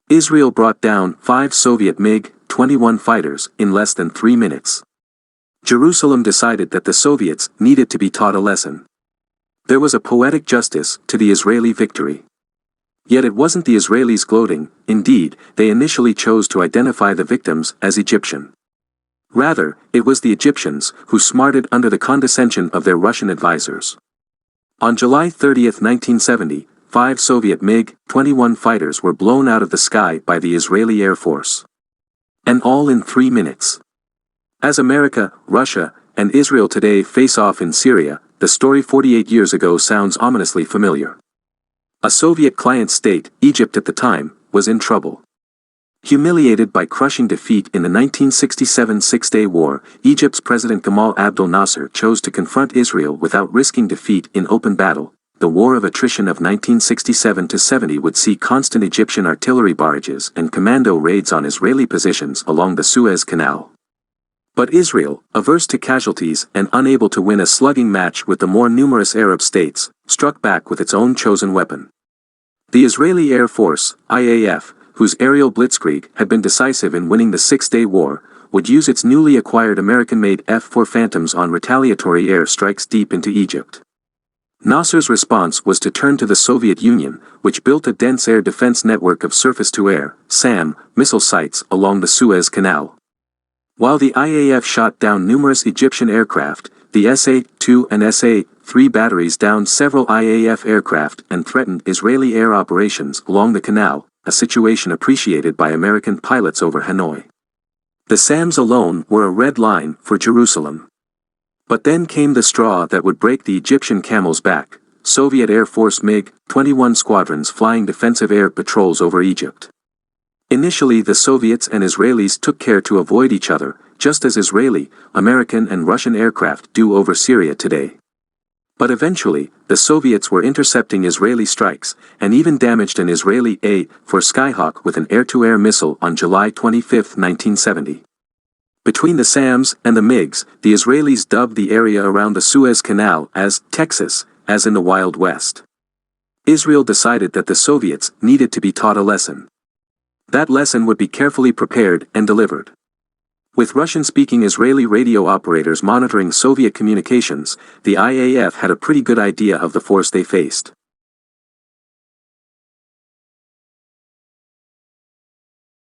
Israel brought down 5 Soviet MiG-21 fighters in less than 3 minutes. Jerusalem decided that the Soviets needed to be taught a lesson. There was a poetic justice to the Israeli victory. Yet it wasn't the Israelis gloating, indeed, they initially chose to identify the victims as Egyptian. Rather, it was the Egyptians who smarted under the condescension of their Russian advisors. On July 30, 1970, 5 Soviet MiG-21 fighters were blown out of the sky by the Israeli Air Force. And all in 3 minutes. As America, Russia, and Israel today face off in Syria, the story 48 years ago sounds ominously familiar. A Soviet client state, Egypt at the time, was in trouble. Humiliated by crushing defeat in the 1967 Six-Day War, Egypt's President Gamal Abdel Nasser chose to confront Israel without risking defeat in open battle. The war of attrition of 1967-70 would see constant Egyptian artillery barrages and commando raids on Israeli positions along the Suez Canal. But Israel, averse to casualties and unable to win a slugging match with the more numerous Arab states, struck back with its own chosen weapon. The Israeli Air Force, IAF, whose aerial blitzkrieg had been decisive in winning the Six-Day War, would use its newly acquired American-made F-4 Phantoms on retaliatory air strikes deep into Egypt. Nasser's response was to turn to the Soviet Union, which built a dense air defense network of surface-to-air (SAM) missile sites along the Suez Canal. While the IAF shot down numerous Egyptian aircraft, the SA-2 and SA-3 batteries downed several IAF aircraft and threatened Israeli air operations along the canal, a situation appreciated by American pilots over Hanoi. The SAMs alone were a red line for Jerusalem. But then came the straw that would break the Egyptian camel's back: Soviet Air Force MiG-21 squadrons flying defensive air patrols over Egypt. Initially the Soviets and Israelis took care to avoid each other, just as Israeli, American and Russian aircraft do over Syria today. But eventually, the Soviets were intercepting Israeli strikes, and even damaged an Israeli A-4 Skyhawk with an air-to-air missile on July 25, 1970. Between the SAMs and the MiGs, the Israelis dubbed the area around the Suez Canal as Texas, as in the Wild West. Israel decided that the Soviets needed to be taught a lesson. That lesson would be carefully prepared and delivered. With Russian-speaking Israeli radio operators monitoring Soviet communications, the IAF had a pretty good idea of the force they faced.